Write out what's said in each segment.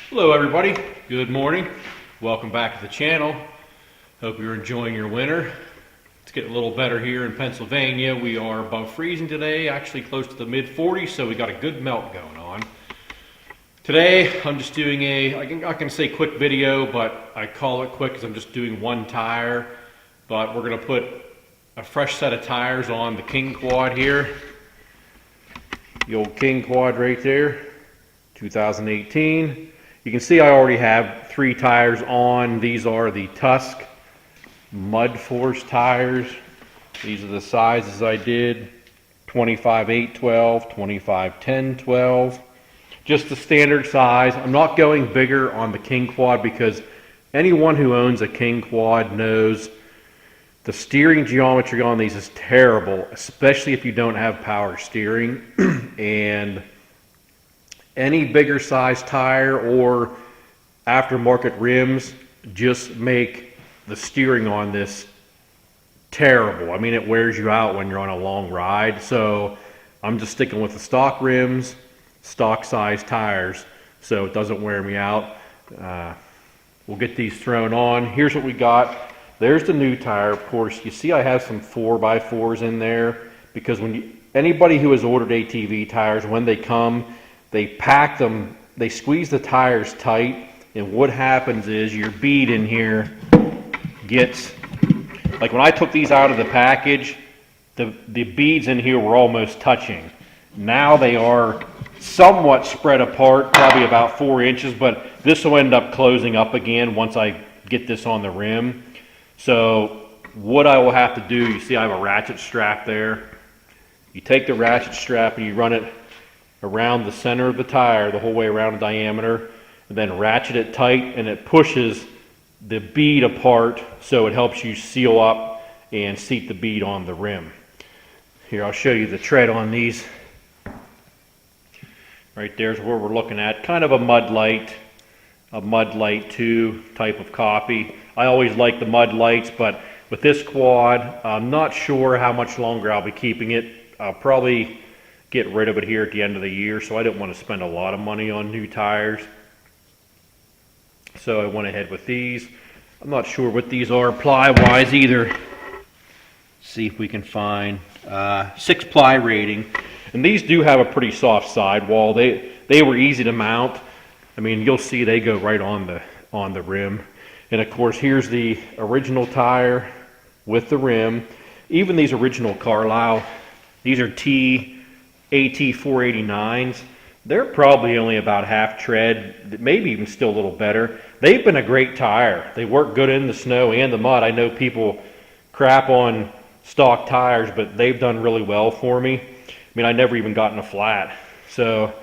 Hello everybody, good morning. Welcome back to the channel. Hope you're enjoying your winter. It's getting a little better here in Pennsylvania. We are above freezing today, actually close to the mid 40s, so we got a good melt going on. Today I'm just doing I can say quick video, but I call it quick because I'm just doing one tire. But we're going to put a fresh set of tires on the King Quad here. The old King Quad right there, 2018. You can see I already have 3 tires on. These are the TUSK Mud Force tires. These are the sizes I did: 25 8 12, 25 10 12. Just the standard size. I'm not going bigger on the King Quad because anyone who owns a King Quad knows the steering geometry on these is terrible, especially if you don't have power steering. And any bigger size tire or aftermarket rims just make the steering on this terrible. I mean, it wears you out when you're on a long ride. So I'm just sticking with the stock rims, stock size tires, so it doesn't wear me out. We'll get these thrown on. Here's what we got. There's the new tire. Of course, you see I have some 4x4s in there because anybody who has ordered ATV tires, when they come, they pack them, they squeeze the tires tight, and what happens is your bead in here gets, like when I took these out of the package, the beads in here were almost touching. Now they are somewhat spread apart, probably about 4 inches, but this will end up closing up again once I get this on the rim. So what I will have to do, you see I have a ratchet strap there. You take the ratchet strap and you run it around the center of the tire, the whole way around the diameter, and then ratchet it tight, and it pushes the bead apart, so it helps you seal up and seat the bead on the rim. Here, I'll show you the tread on these. Right there's where we're looking at, kind of a Mud Light 2 type of copy. I always like the Mud Lights, but with this quad, I'm not sure how much longer I'll be keeping it. I'll probably get rid of it here at the end of the year, so I didn't want to spend a lot of money on new tires. So I went ahead with these. I'm not sure what these are ply-wise either. See if we can find 6 ply rating. And these do have a pretty soft sidewall. They were easy to mount. I mean, you'll see they go right on the rim. And of course, here's the original tire with the rim. Even these original Carlisle, these are AT 489s. They're probably only about half tread, maybe even still a little better. They've been a great tire. They work good in the snow and the mud. I know people crap on stock tires, but they've done really well for me. I mean, I never even gotten a flat. So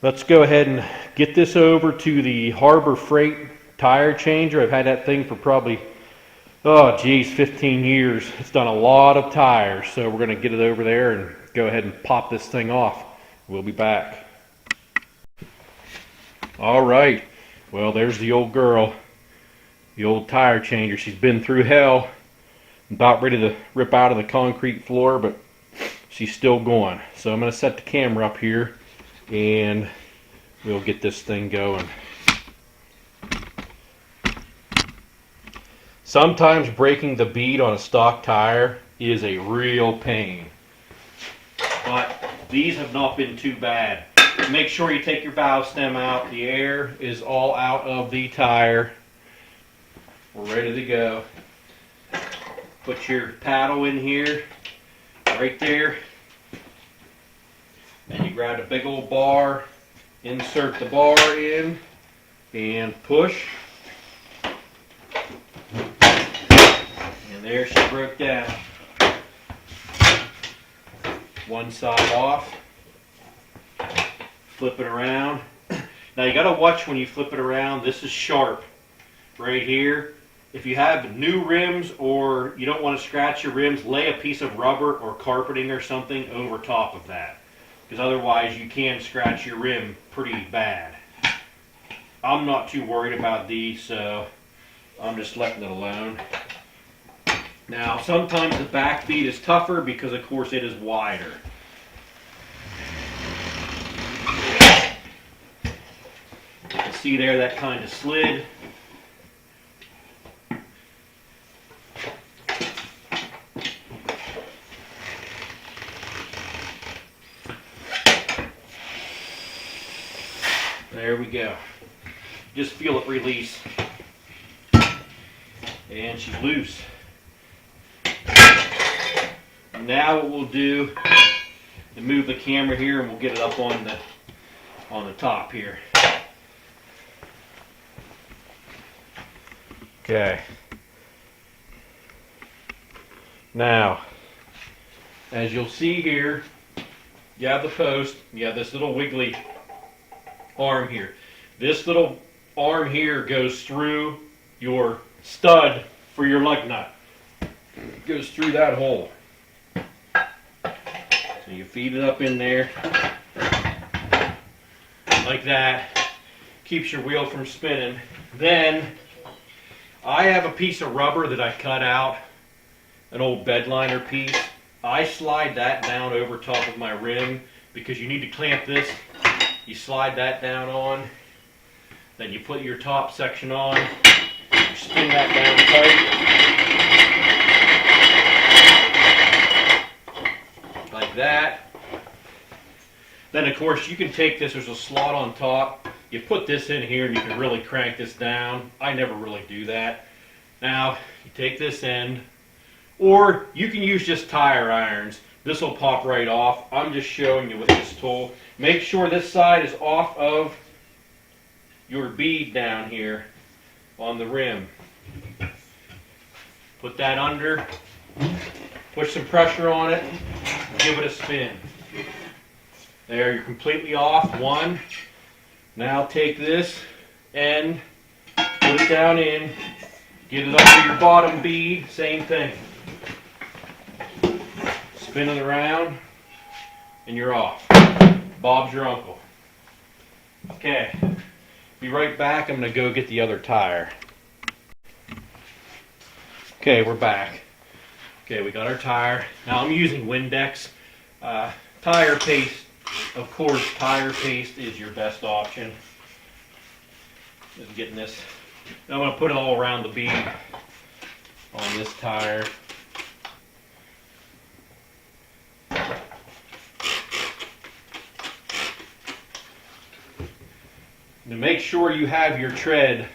let's go ahead and get this over to the Harbor Freight tire changer. I've had that thing for probably, 15 years. It's done a lot of tires. So we're going to get it over there and go ahead and pop this thing off. We'll be back. All right. Well, there's the old girl, the old tire changer. She's been through hell. About ready to rip out of the concrete floor, but she's still going. So I'm going to set the camera up here and we'll get this thing going. Sometimes breaking the bead on a stock tire is a real pain, but these have not been too bad. Make sure you take your valve stem out. The air is all out of the tire. We're ready to go. Put your paddle in here, right there. And you grab a big old bar, insert the bar in, and push. And there she broke down. One side off. Flip it around. Now you gotta watch when you flip it around. This is sharp right here. If you have new rims or you don't want to scratch your rims, lay a piece of rubber or carpeting or something over top of that, because otherwise you can scratch your rim pretty bad. I'm not too worried about these, so I'm just letting it alone. Now sometimes the back bead is tougher because of course it is wider. See there, that kind of slid. There we go. Just feel it release. And she's loose. Now what we'll do is move the camera here and we'll get it up on the top here. Okay. Now, as you'll see here, you have the post, you have this little wiggly arm here. This little arm here goes through your stud for your lug nut. It goes through that hole. So you feed it up in there like that. Keeps your wheel from spinning. Then I have a piece of rubber that I cut out, an old bed liner piece. I slide that down over top of my rim because you need to clamp this. You slide that down on, then you put your top section on, you spin that down tight, like that. Then of course you can take this, there's a slot on top, you put this in here and you can really crank this down. I never really do that. Now, you take this end, or you can use just tire irons. This will pop right off. I'm just showing you with this tool. Make sure this side is off of your bead down here on the rim. Put that under, push some pressure on it, and give it a spin. There, you're completely off. One. Now take this and put it down in, get it up to your bottom bead, same thing. Spin it around, and you're off. Bob's your uncle. Okay, be right back. I'm going to go get the other tire. Okay, we're back. Okay, we got our tire. Now I'm using Windex. Tire paste, of course, tire paste is your best option. Just getting this. I'm going to put it all around the bead on this tire. To make sure you have your tread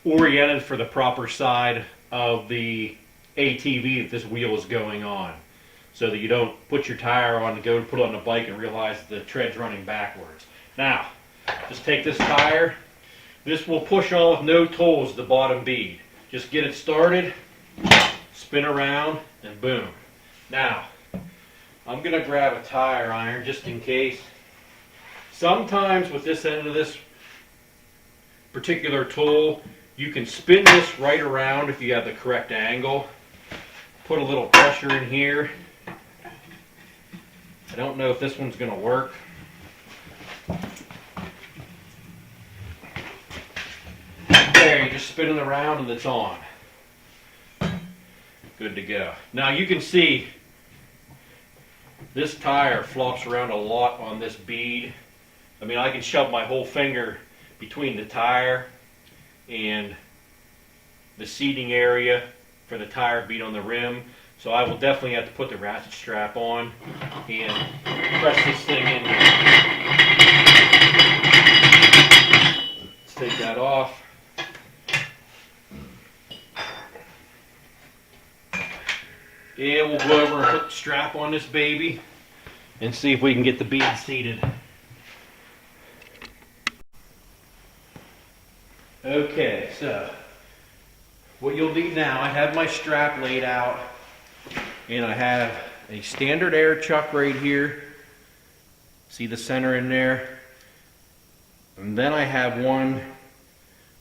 oriented for the proper side of the ATV that this wheel is going on, so that you don't put your tire on to go put it on the bike and realize the tread's running backwards. Now, just take this tire. This will push on with no tools the bottom bead. Just get it started, spin around, and boom. Now, I'm going to grab a tire iron just in case. Sometimes with this end of this particular tool, you can spin this right around if you have the correct angle. Put a little pressure in here. I don't know if this one's going to work. There, you just spin it around and it's on. Good to go. Now you can see this tire flops around a lot on this bead. I mean, I can shove my whole finger between the tire and the seating area for the tire bead on the rim. So I will definitely have to put the ratchet strap on and press this thing in here. Let's take that off. Yeah, we'll go over and put the strap on this baby and see if we can get the bead seated. Okay, so what you'll need now, I have my strap laid out and I have a standard air chuck right here. See the center in there? And then I have one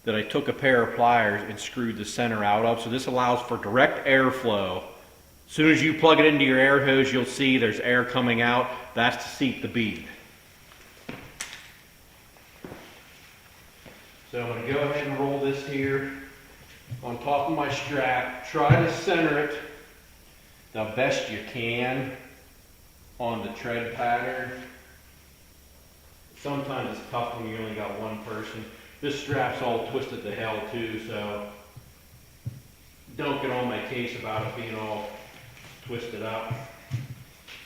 that I took a pair of pliers and screwed the center out of. So this allows for direct airflow. As soon as you plug it into your air hose, you'll see there's air coming out. That's to seat the bead. So I'm going to go ahead and roll this here on top of my strap. Try to center it the best you can on the tread pattern. Sometimes it's tough when you only got one person. This strap's all twisted to hell too, so don't get on my case about it being all twisted up,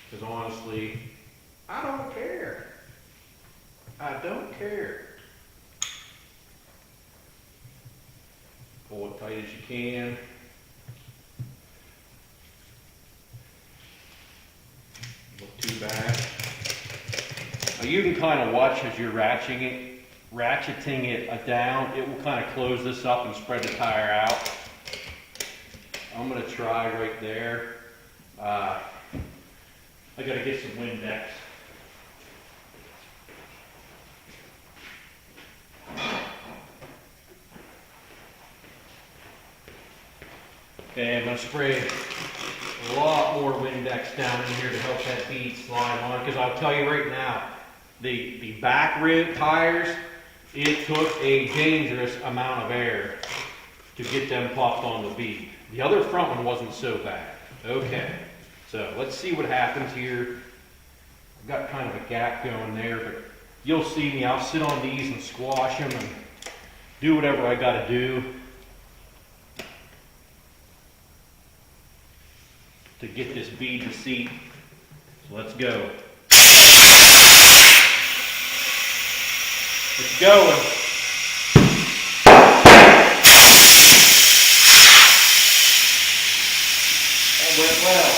because honestly, I don't care. I don't care. Pull it tight as you can. Look too bad. Now you can kind of watch as you're ratcheting it down. It will kind of close this up and spread the tire out. I'm going to try right there. I got to get some Windex. Okay, I'm going to spray a lot more Windex down in here to help that bead slide on, because I'll tell you right now, the back rib tires, it took a dangerous amount of air to get them popped on the bead. The other front one wasn't so bad. Okay, so let's see what happens here. I've got kind of a gap going there, but you'll see me. I'll sit on these and squash them and do whatever I got to do to get this bead to seat. So let's go. It's going. That went well.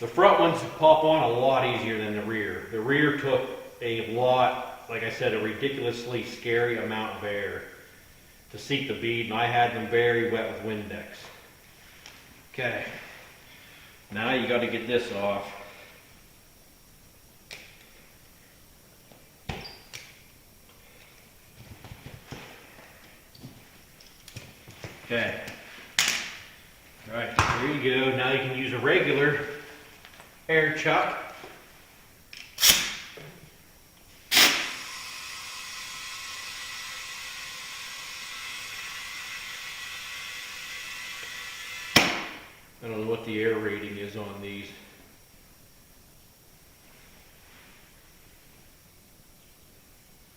The front ones pop on a lot easier than the rear. The rear took a lot, like I said, a ridiculously scary amount of air to seat the bead, and I had them very wet with Windex. Okay, now you got to get this off. Okay, all right, there you go. Now you can use a regular air chuck. I don't know what the air rating is on these.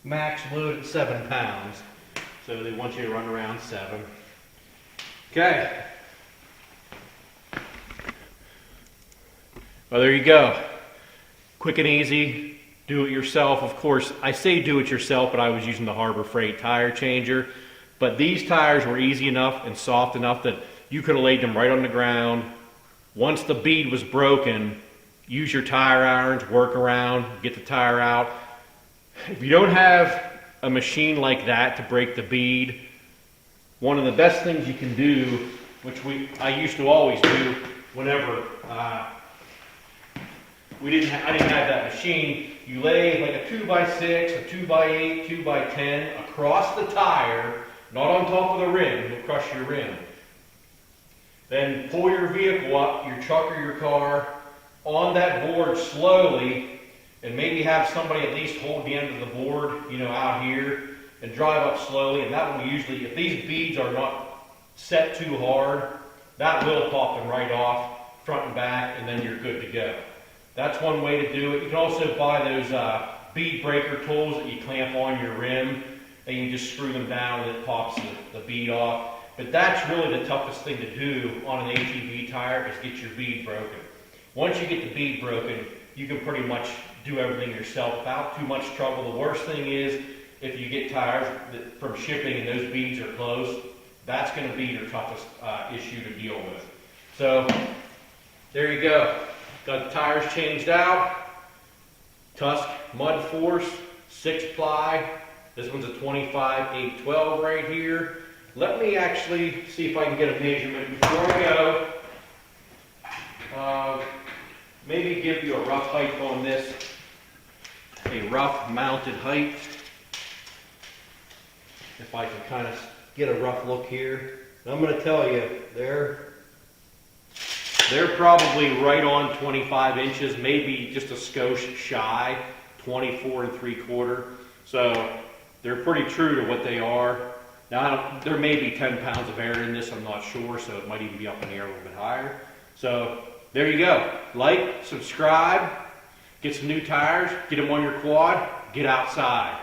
Max load at 7 pounds. So they want you to run around 7. Okay. Well, there you go. Quick and easy. Do it yourself. Of course, I say do it yourself, but I was using the Harbor Freight tire changer. But these tires were easy enough and soft enough that you could have laid them right on the ground. Once the bead was broken, use your tire irons, work around, get the tire out. If you don't have a machine like that to break the bead, one of the best things you can do, which I used to always do whenever I didn't have that machine, you lay like a 2x6, a 2x8, 2x10 across the tire, not on top of the rim, you'll crush your rim. Then pull your vehicle up, your truck or your car, on that board slowly, and maybe have somebody at least hold the end of the board, out here, and drive up slowly. And that will usually, if these beads are not set too hard, that will pop them right off, front and back, and then you're good to go. That's one way to do it. You can also buy those bead breaker tools that you clamp on your rim, and you just screw them down and it pops the bead off. But that's really the toughest thing to do on an ATV tire, is get your bead broken. Once you get the bead broken, you can pretty much do everything yourself without too much trouble. The worst thing is if you get tires from shipping and those beads are closed, that's going to be your toughest issue to deal with. So there you go. Got the tires changed out. TUSK Mud Force 6-ply. This one's a 25/812 right here. Let me actually see if I can get a measurement before I go. Maybe give you a rough height on this, a rough mounted height. If I can kind of get a rough look here. And I'm going to tell you, they're probably right on 25 inches, maybe just a skosh shy, 24 3/4. So they're pretty true to what they are. Now, there may be 10 pounds of air in this, I'm not sure, so it might even be up in the air a little bit higher. So there you go. Like, subscribe, get some new tires, get them on your quad, get outside.